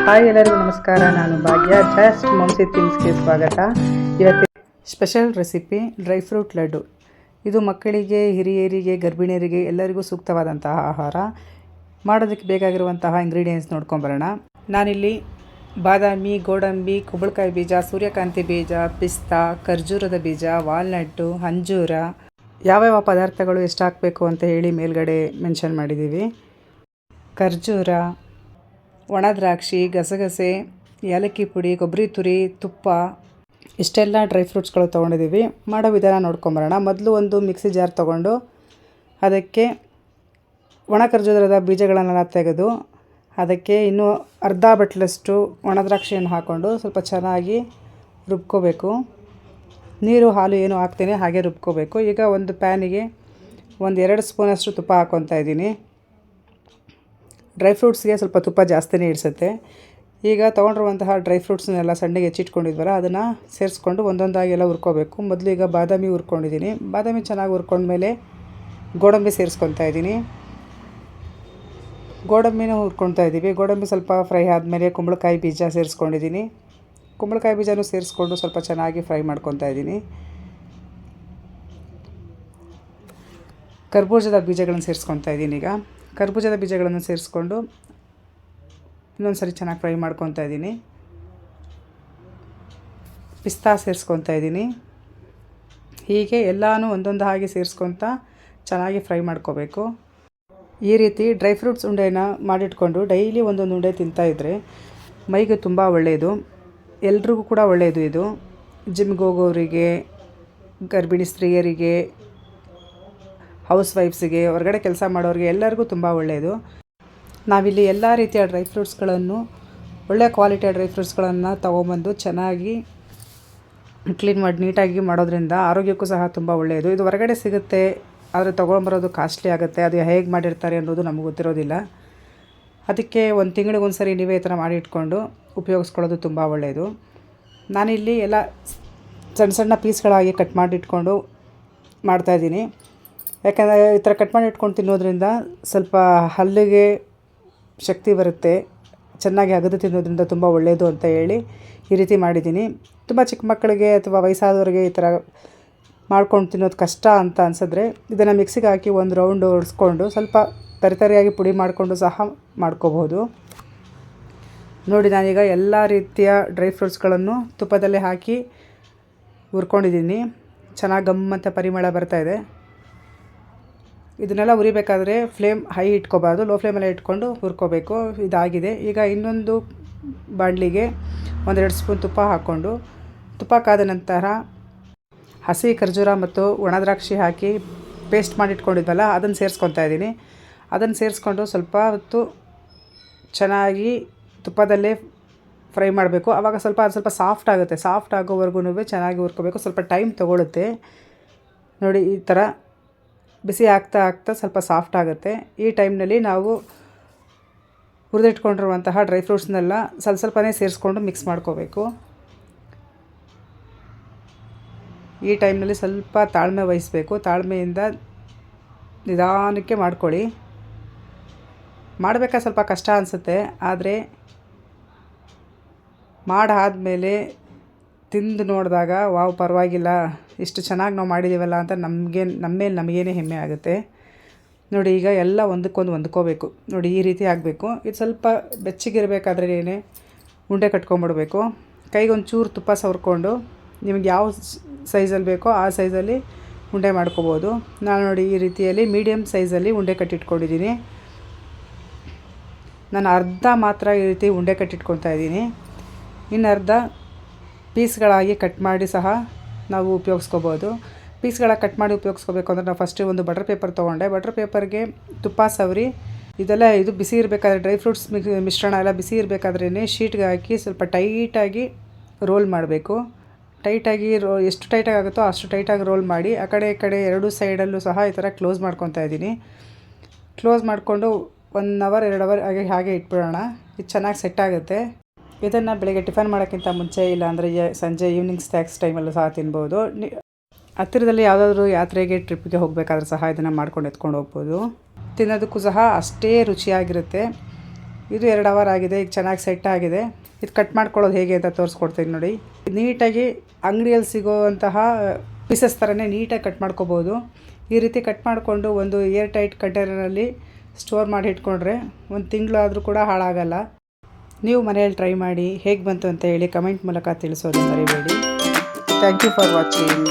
Hi ಎಲ್ಲರಿಗೂ ನಮಸ್ಕಾರ. ನಾನು ಭಾಗ್ಯ. ಜಸ್ಟ್ ಮಾಮ್ಸಿ ಥಿಂಗ್ಸ್ಗೆ ಸ್ವಾಗತ. ಇವತ್ತು special recipe dry fruit laddu. ಇದು ಮಕ್ಕಳಿಗೆ, ಹಿರಿಯರಿಗೆ, ಗರ್ಭಿಣಿಯರಿಗೆ ಎಲ್ಲರಿಗೂ ಸೂಕ್ತವಾದಂತಹ ಆಹಾರ. ಮಾಡೋದಕ್ಕೆ ಬೇಕಾಗಿರುವಂತಹ ಇಂಗ್ರೀಡಿಯೆಂಟ್ಸ್ ನೋಡ್ಕೊಂಬರೋಣ. ನಾನಿಲ್ಲಿ ಬಾದಾಮಿ, ಗೋಡಂಬಿ, ಕುಂಬಳಕಾಯಿ ಬೀಜ, ಸೂರ್ಯಕಾಂತಿ ಬೀಜ, ಪಿಸ್ತಾ, ಖರ್ಜೂರದ ಬೀಜ, ವಾಲ್ನಟ್ಟು, ಅಂಜೂರ, ಯಾವ್ಯಾವ ಪದಾರ್ಥಗಳು ಎಷ್ಟು ಹಾಕಬೇಕು ಅಂತ ಹೇಳಿ ಮೇಲ್ಗಡೆ ಮೆನ್ಷನ್ ಮಾಡಿದ್ದೀವಿ. ಖರ್ಜೂರ, ಒಣ ದ್ರಾಕ್ಷಿ, ಗಸಗಸೆ, ಏಲಕ್ಕಿ ಪುಡಿ, ಕೊಬ್ಬರಿ ತುರಿ, ತುಪ್ಪ, ಇಷ್ಟೆಲ್ಲ ಡ್ರೈ ಫ್ರೂಟ್ಸ್ಗಳು ತೊಗೊಂಡಿದ್ದೀವಿ. ಮಾಡೋ ವಿಧಾನ ನೋಡ್ಕೊಂಬರೋಣ. ಮೊದಲು ಒಂದು ಮಿಕ್ಸಿ ಜಾರ್ ತೊಗೊಂಡು ಅದಕ್ಕೆ ಒಣ ಖರ್ಜೂರದ ಬೀಜಗಳನ್ನೆಲ್ಲ ತೆಗೆದು ಅದಕ್ಕೆ ಇನ್ನೂ ಅರ್ಧ ಬಟ್ಲಷ್ಟು ಒಣ ದ್ರಾಕ್ಷಿಯನ್ನು ಹಾಕ್ಕೊಂಡು ಸ್ವಲ್ಪ ಚೆನ್ನಾಗಿ ರುಬ್ಕೋಬೇಕು. ನೀರು, ಹಾಲು ಏನು ಹಾಕ್ತೀನಿ ಹಾಗೆ ರುಬ್ಕೋಬೇಕು. ಈಗ ಒಂದು ಪ್ಯಾನಿಗೆ 1-2 ಸ್ಪೂನಷ್ಟು ತುಪ್ಪ ಹಾಕ್ಕೊತಾ ಇದ್ದೀನಿ. ಡ್ರೈ ಫ್ರೂಟ್ಸ್ಗೆ ಸ್ವಲ್ಪ ತುಪ್ಪ ಜಾಸ್ತಿನೇ ಇಳಿಸುತ್ತೆ. ಈಗ ತೊಗೊಂಡಿರುವಂತಹ ಡ್ರೈ ಫ್ರೂಟ್ಸ್ನೆಲ್ಲ ಸಣ್ಣಗೆ ಹೆಚ್ಚಿಟ್ಕೊಂಡಿದ್ವಲ್ಲ ಅದನ್ನು ಸೇರಿಸ್ಕೊಂಡು ಒಂದೊಂದಾಗಿ ಎಲ್ಲ ಹುರ್ಕೋಬೇಕು. ಮೊದಲು ಈಗ ಬಾದಾಮಿ ಹುರ್ಕೊಂಡಿದ್ದೀನಿ. ಬಾದಾಮಿ ಚೆನ್ನಾಗಿ ಹುರ್ಕೊಂಡ್ಮೇಲೆ ಗೋಡಂಬಿ ಸೇರಿಸ್ಕೊತಾ ಇದ್ದೀನಿ. ಗೋಡಂಬಿನೂ ಹುರ್ಕೊತಾ ಇದ್ದೀವಿ. ಗೋಡಂಬಿ ಸ್ವಲ್ಪ ಫ್ರೈ ಆದಮೇಲೆ ಕುಂಬಳಕಾಯಿ ಬೀಜ ಸೇರಿಸ್ಕೊಂಡಿದ್ದೀನಿ. ಕುಂಬಳಕಾಯಿ ಬೀಜನೂ ಸೇರಿಸ್ಕೊಂಡು ಸ್ವಲ್ಪ ಚೆನ್ನಾಗಿ ಫ್ರೈ ಮಾಡ್ಕೊತಾ ಇದ್ದೀನಿ. ಕರ್ಬೂಜದ ಬೀಜಗಳನ್ನು ಸೇರಿಸ್ಕೊತಾ ಇದ್ದೀನಿ. ಈಗ ಕರ್ಬೂಜದ ಬೀಜಗಳನ್ನು ಸೇರಿಸ್ಕೊಂಡು ಇನ್ನೊಂದು ಸರಿ ಚೆನ್ನಾಗಿ ಫ್ರೈ ಮಾಡ್ಕೊತಾ ಇದ್ದೀನಿ. ಪಿಸ್ತಾ ಸೇರಿಸ್ಕೊತಾ ಇದ್ದೀನಿ. ಹೀಗೆ ಎಲ್ಲನೂ ಒಂದೊಂದು ಹಾಗೆ ಸೇರಿಸ್ಕೊತಾ ಚೆನ್ನಾಗಿ ಫ್ರೈ ಮಾಡ್ಕೋಬೇಕು. ಈ ರೀತಿ ಡ್ರೈ ಫ್ರೂಟ್ಸ್ ಉಂಡೆನ ಮಾಡಿಟ್ಕೊಂಡು ಡೈಲಿ ಒಂದೊಂದು ಉಂಡೆ ತಿಂತಾಯಿದ್ರೆ ಮೈಗೆ ತುಂಬ ಒಳ್ಳೆಯದು. ಎಲ್ರಿಗೂ ಕೂಡ ಒಳ್ಳೆಯದು. ಇದು ಜಿಮ್ಗೆ ಹೋಗೋರಿಗೆ, ಗರ್ಭಿಣಿ ಸ್ತ್ರೀಯರಿಗೆ, ಹೌಸ್ ವೈಫ್ಸಿಗೆ, ಹೊರಗಡೆ ಕೆಲಸ ಮಾಡೋರಿಗೆ ಎಲ್ಲರಿಗೂ ತುಂಬ ಒಳ್ಳೆಯದು. ನಾವಿಲ್ಲಿ ಎಲ್ಲ ರೀತಿಯ ಡ್ರೈ ಫ್ರೂಟ್ಸ್ಗಳನ್ನು, ಒಳ್ಳೆಯ ಕ್ವಾಲಿಟಿಯ ಡ್ರೈ ಫ್ರೂಟ್ಸ್ಗಳನ್ನು ತೊಗೊಂಬಂದು ಚೆನ್ನಾಗಿ ಕ್ಲೀನ್ ಮಾಡಿ ನೀಟಾಗಿ ಮಾಡೋದ್ರಿಂದ ಆರೋಗ್ಯಕ್ಕೂ ಸಹ ತುಂಬ ಒಳ್ಳೆಯದು. ಇದು ಹೊರಗಡೆ ಸಿಗುತ್ತೆ, ಆದರೆ ತೊಗೊಂಬರೋದು ಕಾಸ್ಟ್ಲಿ ಆಗುತ್ತೆ. ಅದು ಹೇಗೆ ಮಾಡಿರ್ತಾರೆ ಅನ್ನೋದು ನಮಗೆ ಗೊತ್ತಿರೋದಿಲ್ಲ. ಅದಕ್ಕೆ 1 ತಿಂಗಳಿಗೆ ಒಂದು ಸರಿ ನೀವೇ ಈ ಥರ ಮಾಡಿ ಇಟ್ಕೊಂಡು ಉಪಯೋಗಿಸ್ಕೊಳ್ಳೋದು ತುಂಬ ಒಳ್ಳೆಯದು. ನಾನಿಲ್ಲಿ ಎಲ್ಲ ಸಣ್ಣ ಸಣ್ಣ ಪೀಸ್ಗಳಾಗಿ ಕಟ್ ಮಾಡಿ ಇಟ್ಕೊಂಡು ಮಾಡ್ತಾಯಿದ್ದೀನಿ. ಯಾಕಂದರೆ ಈ ಥರ ಕಟ್ ಮಾಡಿ ಇಟ್ಕೊಂಡು ತಿನ್ನೋದ್ರಿಂದ ಸ್ವಲ್ಪ ಹಲ್ಲಿಗೆ ಶಕ್ತಿ ಬರುತ್ತೆ. ಚೆನ್ನಾಗಿ ಅಗದು ತಿನ್ನೋದ್ರಿಂದ ತುಂಬ ಒಳ್ಳೆಯದು ಅಂತ ಹೇಳಿ ಈ ರೀತಿ ಮಾಡಿದ್ದೀನಿ. ತುಂಬ ಚಿಕ್ಕ ಮಕ್ಕಳಿಗೆ ಅಥವಾ ವಯಸ್ಸಾದವ್ರಿಗೆ ಈ ಥರ ಮಾಡ್ಕೊಂಡು ತಿನ್ನೋದು ಕಷ್ಟ ಅಂತ ಅನಿಸಿದ್ರೆ ಇದನ್ನು ಮಿಕ್ಸಿಗೆ ಹಾಕಿ ಒಂದು ರೌಂಡ್ ಹೊಡೆಸ್ಕೊಂಡು ಸ್ವಲ್ಪ ತರಿತರಿಯಾಗಿ ಪುಡಿ ಮಾಡಿಕೊಂಡು ಸಹ ಮಾಡ್ಕೋಬೋದು. ನೋಡಿ, ನಾನೀಗ ಎಲ್ಲ ರೀತಿಯ ಡ್ರೈ ಫ್ರೂಟ್ಸ್ಗಳನ್ನು ತುಪ್ಪದಲ್ಲೇ ಹಾಕಿ ಹುರ್ಕೊಂಡಿದ್ದೀನಿ. ಚೆನ್ನಾಗಿ ಗಮ್ಮಂತ ಪರಿಮಳ ಬರ್ತಾಯಿದೆ. ಇದನ್ನೆಲ್ಲ ಹುರಿಬೇಕಾದ್ರೆ ಫ್ಲೇಮ್ ಹೈ ಇಟ್ಕೋಬಾರ್ದು, ಲೋ ಫ್ಲೇಮಲ್ಲೇ ಇಟ್ಕೊಂಡು ಹುರ್ಕೋಬೇಕು. ಇದಾಗಿದೆ. ಈಗ ಇನ್ನೊಂದು ಬಾಣಲಿಗೆ 1-2 ಸ್ಪೂನ್ ತುಪ್ಪ ಹಾಕ್ಕೊಂಡು, ತುಪ್ಪ ಕಾದ ನಂತರ ಹಸಿ ಖರ್ಜೂರ ಮತ್ತು ಒಣ ದ್ರಾಕ್ಷಿ ಹಾಕಿ ಪೇಸ್ಟ್ ಮಾಡಿಟ್ಕೊಂಡಿದ್ವಲ್ಲ ಅದನ್ನು ಸೇರಿಸ್ಕೊತಾ ಇದ್ದೀನಿ. ಅದನ್ನು ಸೇರಿಸ್ಕೊಂಡು ಸ್ವಲ್ಪ ಹೊತ್ತು ಚೆನ್ನಾಗಿ ತುಪ್ಪದಲ್ಲೇ ಫ್ರೈ ಮಾಡಬೇಕು. ಆವಾಗ ಸ್ವಲ್ಪ ಸಾಫ್ಟ್ ಆಗುತ್ತೆ. ಸಾಫ್ಟ್ ಆಗೋವರೆಗೂ ಚೆನ್ನಾಗಿ ಹುರ್ಕೋಬೇಕು. ಸ್ವಲ್ಪ ಟೈಮ್ ತೊಗೊಳುತ್ತೆ. ನೋಡಿ, ಈ ಥರ ಬಿಸಿ ಆಗ್ತಾ ಸ್ವಲ್ಪ ಸಾಫ್ಟ್ ಆಗುತ್ತೆ. ಈ ಟೈಮ್ನಲ್ಲಿ ನಾವು ಹುರಿದಿಟ್ಕೊಂಡಿರುವಂತಹ ಡ್ರೈ ಫ್ರೂಟ್ಸ್ನೆಲ್ಲ ಸ್ವಲ್ಪನೇ ಸೇರಿಸ್ಕೊಂಡು ಮಿಕ್ಸ್ ಮಾಡ್ಕೋಬೇಕು. ಈ ಟೈಮ್ನಲ್ಲಿ ಸ್ವಲ್ಪ ತಾಳ್ಮೆ ವಹಿಸಬೇಕು. ತಾಳ್ಮೆಯಿಂದ ನಿಧಾನಕ್ಕೆ ಮಾಡ್ಕೊಳ್ಳಿ. ಮಾಡಬೇಕಾದ್ರೆ ಸ್ವಲ್ಪ ಕಷ್ಟ ಅನಿಸುತ್ತೆ, ಆದರೆ ಮಾಡಾದಮೇಲೆ ತಿಂದು ನೋಡಿದಾಗ ವಾವ್, ಪರವಾಗಿಲ್ಲ, ಇಷ್ಟು ಚೆನ್ನಾಗಿ ನಾವು ಮಾಡಿದ್ದೀವಲ್ಲ ಅಂತ ನಮ್ಮ ಮೇಲೆ ನಮಗೇನೆ ಹೆಮ್ಮೆ ಆಗುತ್ತೆ. ನೋಡಿ, ಈಗ ಎಲ್ಲ ಒಂದಕ್ಕೊಂದು ಹೊಂದ್ಕೋಬೇಕು. ನೋಡಿ, ಈ ರೀತಿ ಆಗಬೇಕು. ಇದು ಸ್ವಲ್ಪ ಬೆಚ್ಚಗಿರಬೇಕಾದ್ರೇ ಉಂಡೆ ಕಟ್ಕೊಂಬಿಡ್ಬೇಕು. ಕೈಗೆ ಒಂಚೂರು ತುಪ್ಪ ಸವರ್ಕೊಂಡು ನಿಮಗೆ ಯಾವ ಸೈಜಲ್ಲಿ ಬೇಕೋ ಆ ಸೈಜಲ್ಲಿ ಉಂಡೆ ಮಾಡ್ಕೋಬೋದು. ನಾನು ನೋಡಿ ಈ ರೀತಿಯಲ್ಲಿ ಮೀಡಿಯಮ್ ಸೈಜಲ್ಲಿ ಉಂಡೆ ಕಟ್ಟಿಟ್ಕೊಂಡಿದ್ದೀನಿ. ನಾನು ಅರ್ಧ ಮಾತ್ರ ಈ ರೀತಿ ಉಂಡೆ ಕಟ್ಟಿಟ್ಕೊತಾ ಇದ್ದೀನಿ. ಇನ್ನು ಅರ್ಧ ಪೀಸ್ಗಳಾಗಿ ಕಟ್ ಮಾಡಿ ಸಹ ನಾವು ಉಪಯೋಗಿಸ್ಕೋಬೋದು. ಪೀಸ್ಗಳಾಗಿ ಕಟ್ ಮಾಡಿ ಉಪಯೋಗಿಸ್ಕೋಬೇಕು ಅಂದರೆ ನಾವು ಫಸ್ಟು ಒಂದು ಬಟರ್ ಪೇಪರ್ ತೊಗೊಂಡೆ. ಬಟರ್ ಪೇಪರ್ಗೆ ತುಪ್ಪ ಸವರಿ ಇದು ಬಿಸಿ ಇರಬೇಕಾದ್ರೆ, ಡ್ರೈ ಫ್ರೂಟ್ಸ್ ಮಿಶ್ರಣ ಎಲ್ಲ ಬಿಸಿ ಇರಬೇಕಾದ್ರೇ ಶೀಟ್ಗೆ ಹಾಕಿ ಸ್ವಲ್ಪ ಟೈಟಾಗಿ ರೋಲ್ ಮಾಡಬೇಕು. ಟೈಟಾಗಿ ಎಷ್ಟು ಟೈಟಾಗಿ ಆಗುತ್ತೋ ಅಷ್ಟು ಟೈಟಾಗಿ ರೋಲ್ ಮಾಡಿ ಆ ಕಡೆ ಈ ಕಡೆ 2 ಸೈಡಲ್ಲೂ ಸಹ ಈ ಥರ ಕ್ಲೋಸ್ ಮಾಡ್ಕೊತಾ ಇದ್ದೀನಿ. ಕ್ಲೋಸ್ ಮಾಡಿಕೊಂಡು 1 ಅವರ್ 2 ಅವರ್ ಹಾಗೆ ಇಟ್ಬಿಡೋಣ. ಇದು ಚೆನ್ನಾಗಿ ಸೆಟ್ ಆಗುತ್ತೆ. ಇದನ್ನು ಬೆಳಗ್ಗೆ ಟಿಫನ್ ಮಾಡೋಕ್ಕಿಂತ ಮುಂಚೆ, ಇಲ್ಲಾಂದರೆ ಸಂಜೆ ಈವ್ನಿಂಗ್ ಸ್ನ್ಯಾಕ್ಸ್ ಟೈಮಲ್ಲೂ ಸಹ ತಿನ್ಬೋದು. ಹತ್ತಿರದಲ್ಲಿ ಯಾವುದಾದ್ರೂ ಯಾತ್ರೆಗೆ, ಟ್ರಿಪ್ಗೆ ಹೋಗಬೇಕಾದ್ರೂ ಸಹ ಇದನ್ನು ಮಾಡ್ಕೊಂಡು ಎತ್ಕೊಂಡು ಹೋಗ್ಬೋದು. ತಿನ್ನೋದಕ್ಕೂ ಸಹ ಅಷ್ಟೇ ರುಚಿಯಾಗಿರುತ್ತೆ. ಇದು 2 ಅವರ್ ಆಗಿದೆ. ಈಗ ಚೆನ್ನಾಗಿ ಸೆಟ್ ಆಗಿದೆ. ಇದು ಕಟ್ ಮಾಡ್ಕೊಳ್ಳೋದು ಹೇಗೆ ಅಂತ ತೋರಿಸ್ಕೊಡ್ತೀನಿ ನೋಡಿ. ನೀಟಾಗಿ ಅಂಗಡಿಯಲ್ಲಿ ಸಿಗೋವಂತಹ ಪೀಸಸ್ ಥರನೇ ನೀಟಾಗಿ ಕಟ್ ಮಾಡ್ಕೋಬೋದು. ಈ ರೀತಿ ಕಟ್ ಮಾಡಿಕೊಂಡು ಒಂದು ಏರ್ ಟೈಟ್ ಕಂಟೈನರಲ್ಲಿ ಸ್ಟೋರ್ ಮಾಡಿ ಇಟ್ಕೊಂಡ್ರೆ 1 ತಿಂಗಳು ಆದರೂ ಕೂಡ ಹಾಳಾಗಲ್ಲ. ನೀವು ಮನೆಯಲ್ಲಿ ಟ್ರೈ ಮಾಡಿ ಹೇಗೆ ಬಂತು ಅಂತ ಹೇಳಿ ಕಮೆಂಟ್ ಮೂಲಕ ತಿಳಿಸೋದು ಮರಿಬೇಡಿ. Thank you for watching.